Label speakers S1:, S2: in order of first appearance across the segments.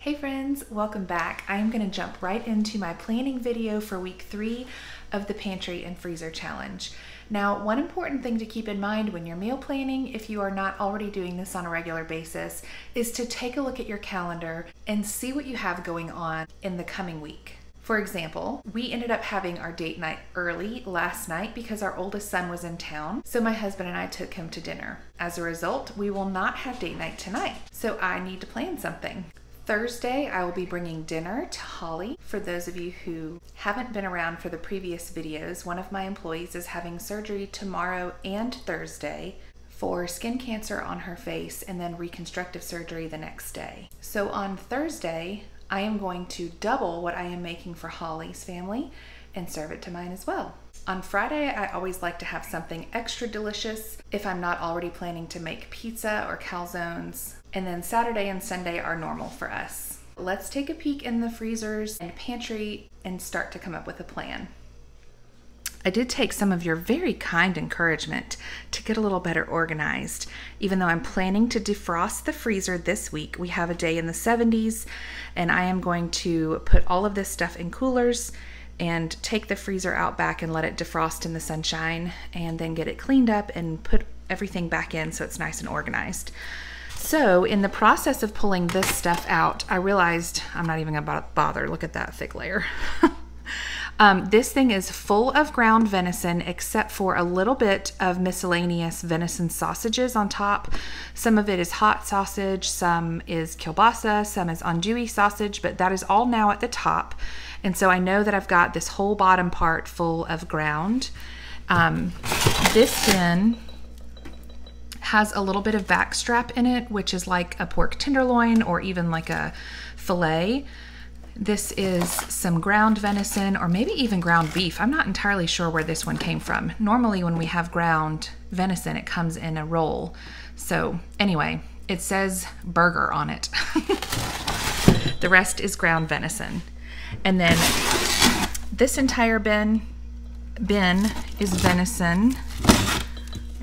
S1: Hey friends, welcome back. I am going to jump right into my planning video for week 3 of the Pantry and Freezer Challenge. Now, one important thing to keep in mind when you're meal planning, if you are not already doing this on a regular basis, is to take a look at your calendar and see what you have going on in the coming week. For example, we ended up having our date night early last night because our oldest son was in town, so my husband and I took him to dinner. As a result, we will not have date night tonight, so I need to plan something. Thursday, I will be bringing dinner to Holly. For those of you who haven't been around for the previous videos, one of my employees is having surgery tomorrow and Thursday for skin cancer on her face and then reconstructive surgery the next day. So on Thursday, I am going to double what I am making for Holly's family and serve it to mine as well. On Friday, I always like to have something extra delicious if I'm not already planning to make pizza or calzones. And then Saturday and Sunday are normal for us. Let's take a peek in the freezers and pantry and start to come up with a plan. I did take some of your very kind encouragement to get a little better organized. Even though I'm planning to defrost the freezer this week, we have a day in the 70s, and I am going to put all of this stuff in coolers and take the freezer out back and let it defrost in the sunshine, and then get it cleaned up and put everything back in so it's nice and organized. So in the process of pulling this stuff out, I realized I'm not even gonna bother. Look at that thick layer. This thing is full of ground venison except for a little bit of miscellaneous venison sausages on top. Some of it is hot sausage, some is kielbasa, some is andouille sausage, but that is all now at the top. And so I know that I've got this whole bottom part full of ground. This bin has a little bit of backstrap in it, which is like a pork tenderloin or even like a fillet. This is some ground venison or maybe even ground beef. I'm not entirely sure where this one came from. Normally when we have ground venison, it comes in a roll. So anyway, it says burger on it. The rest is ground venison. And then this entire bin is venison,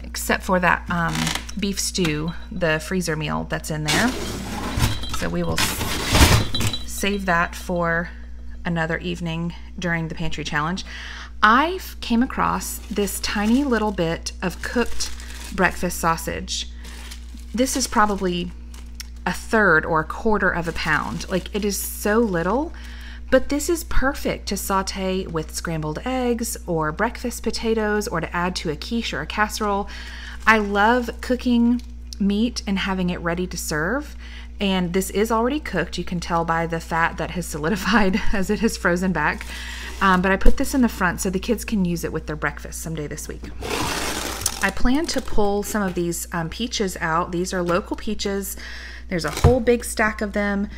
S1: except for that beef stew, the freezer meal that's in there. So we will save that for another evening during the pantry challenge. I came across this tiny little bit of cooked breakfast sausage. This is probably a third or a quarter of a pound. Like, it is so little, but this is perfect to saute with scrambled eggs or breakfast potatoes or to add to a quiche or a casserole. I love cooking meat and having it ready to serve. And this is already cooked. You can tell by the fat that has solidified as it has frozen back. But I put this in the front so the kids can use it with their breakfast someday this week. I plan to pull some of these peaches out. These are local peaches. There's a whole big stack of them.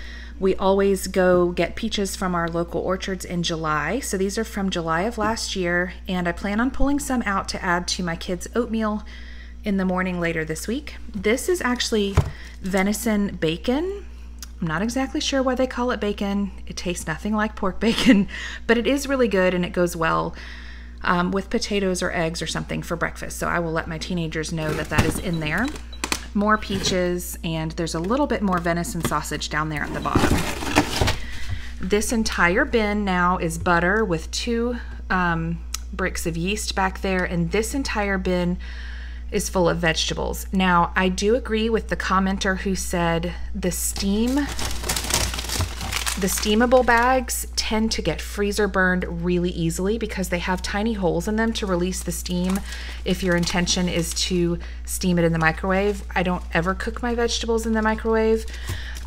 S1: We always go get peaches from our local orchards in July. So these are from July of last year. And I plan on pulling some out to add to my kids' oatmeal in the morning later this week. This is actually venison bacon. I'm not exactly sure why they call it bacon. It tastes nothing like pork bacon, but it is really good and it goes well with potatoes or eggs or something for breakfast. So I will let my teenagers know that that is in there. More peaches, and there's a little bit more venison sausage down there at the bottom. This entire bin now is butter with 2 bricks of yeast back there, and this entire bin is full of vegetables. Now, I do agree with the commenter who said the steamable bags tend to get freezer burned really easily because they have tiny holes in them to release the steam if your intention is to steam it in the microwave. I don't ever cook my vegetables in the microwave.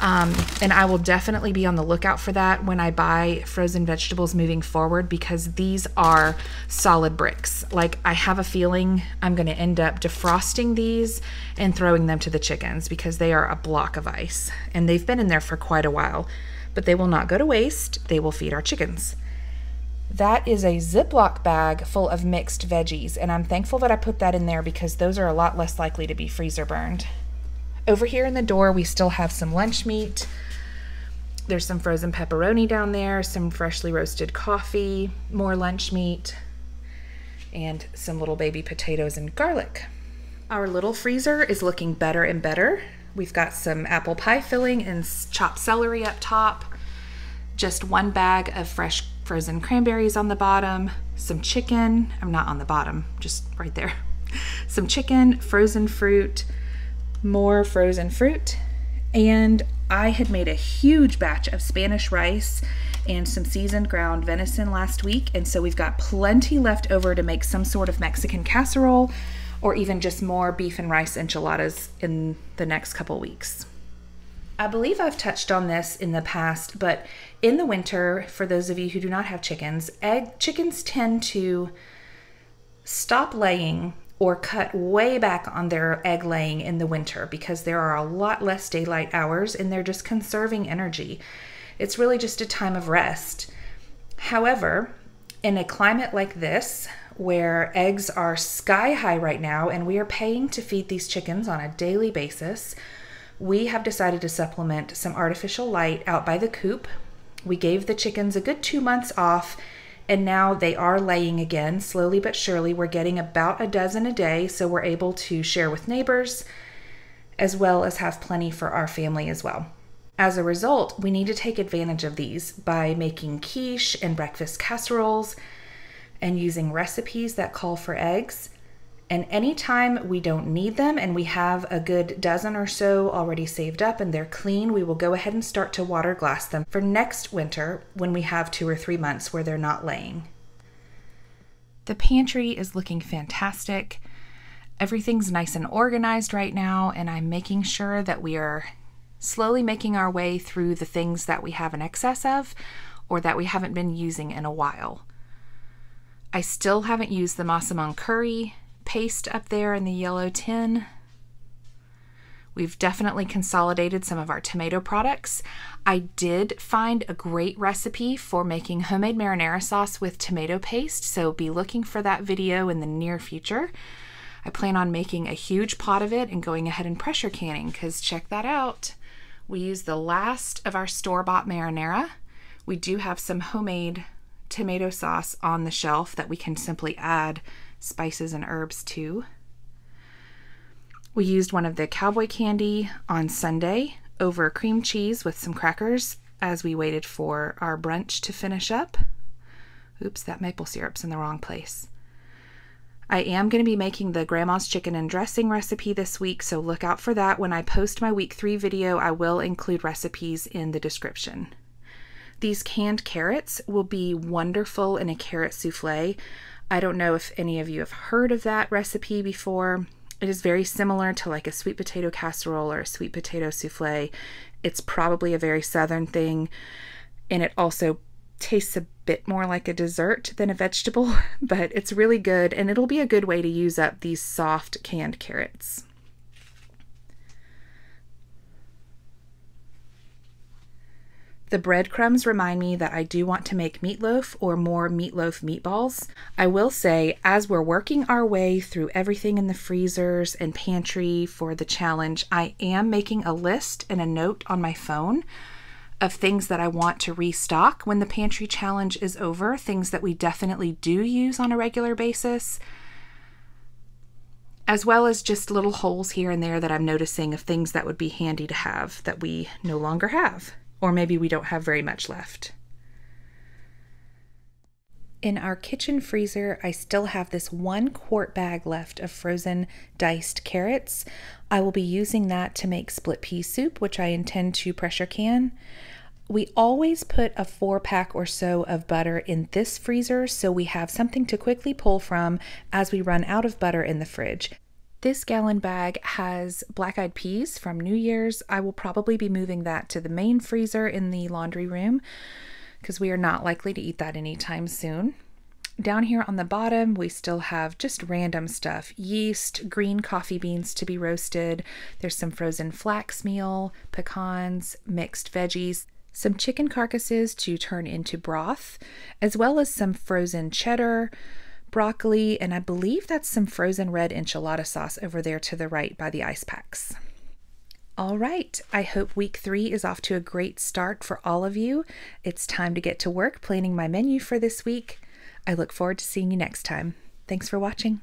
S1: And I will definitely be on the lookout for that when I buy frozen vegetables moving forward, because these are solid bricks. Like, I have a feeling I'm going to end up defrosting these and throwing them to the chickens because they are a block of ice and they've been in there for quite a while, but they will not go to waste. They will feed our chickens. That is a Ziploc bag full of mixed veggies, and I'm thankful that I put that in there because those are a lot less likely to be freezer burned. Over here in the door, we still have some lunch meat. There's some frozen pepperoni down there, some freshly roasted coffee, more lunch meat, and some little baby potatoes and garlic. Our little freezer is looking better and better. We've got some apple pie filling and chopped celery up top. Just 1 bag of fresh frozen cranberries on the bottom. Some chicken, I'm not on the bottom, just right there. Some chicken, frozen fruit, more frozen fruit, and I had made a huge batch of Spanish rice and some seasoned ground venison last week, and so we've got plenty left over to make some sort of Mexican casserole or even just more beef and rice enchiladas in the next couple weeks. I believe I've touched on this in the past, but in the winter, for those of you who do not have chickens, chickens tend to stop laying or cut way back on their egg laying in the winter because there are a lot less daylight hours and they're just conserving energy. It's really just a time of rest. However, in a climate like this, where eggs are sky high right now and we are paying to feed these chickens on a daily basis, we have decided to supplement some artificial light out by the coop. We gave the chickens a good 2 months off, and now they are laying again, slowly but surely. We're getting about a dozen a day, so we're able to share with neighbors, as well as have plenty for our family as well. As a result, we need to take advantage of these by making quiche and breakfast casseroles and using recipes that call for eggs. And anytime we don't need them and we have a good dozen or so already saved up and they're clean, we will go ahead and start to water glass them for next winter when we have 2 or 3 months where they're not laying. The pantry is looking fantastic. Everything's nice and organized right now, and I'm making sure that we are slowly making our way through the things that we have an excess of or that we haven't been using in a while. I still haven't used the massaman curry paste up there in the yellow tin. We've definitely consolidated some of our tomato products. I did find a great recipe for making homemade marinara sauce with tomato paste, so be looking for that video in the near future. I plan on making a huge pot of it and going ahead and pressure canning, because check that out. We use the last of our store-bought marinara. We do have some homemade tomato sauce on the shelf that we can simply add spices and herbs to. We used one of the cowboy candy on Sunday over cream cheese with some crackers as we waited for our brunch to finish up. Oops, that maple syrup's in the wrong place. I am going to be making the grandma's chicken and dressing recipe this week, so look out for that. When I post my week 3 video, I will include recipes in the description. These canned carrots will be wonderful in a carrot souffle. I don't know if any of you have heard of that recipe before. It is very similar to like a sweet potato casserole or a sweet potato souffle. It's probably a very southern thing, and it also tastes a bit more like a dessert than a vegetable, but it's really good, and it'll be a good way to use up these soft canned carrots. The breadcrumbs remind me that I do want to make meatloaf or more meatloaf meatballs. I will say, as we're working our way through everything in the freezers and pantry for the challenge, I am making a list and a note on my phone of things that I want to restock when the pantry challenge is over, things that we definitely do use on a regular basis, as well as just little holes here and there that I'm noticing of things that would be handy to have that we no longer have. Or maybe we don't have very much left. In our kitchen freezer, I still have this 1 quart bag left of frozen diced carrots. I will be using that to make split pea soup, which I intend to pressure can. We always put a 4-pack or so of butter in this freezer, so we have something to quickly pull from as we run out of butter in the fridge. This gallon bag has black-eyed peas from New Year's. I will probably be moving that to the main freezer in the laundry room because we are not likely to eat that anytime soon. Down here on the bottom, we still have just random stuff. Yeast, green coffee beans to be roasted. There's some frozen flax meal, pecans, mixed veggies, some chicken carcasses to turn into broth, as well as some frozen cheddar, broccoli, and I believe that's some frozen red enchilada sauce over there to the right by the ice packs. All right, I hope week 3 is off to a great start for all of you. It's time to get to work planning my menu for this week. I look forward to seeing you next time. Thanks for watching.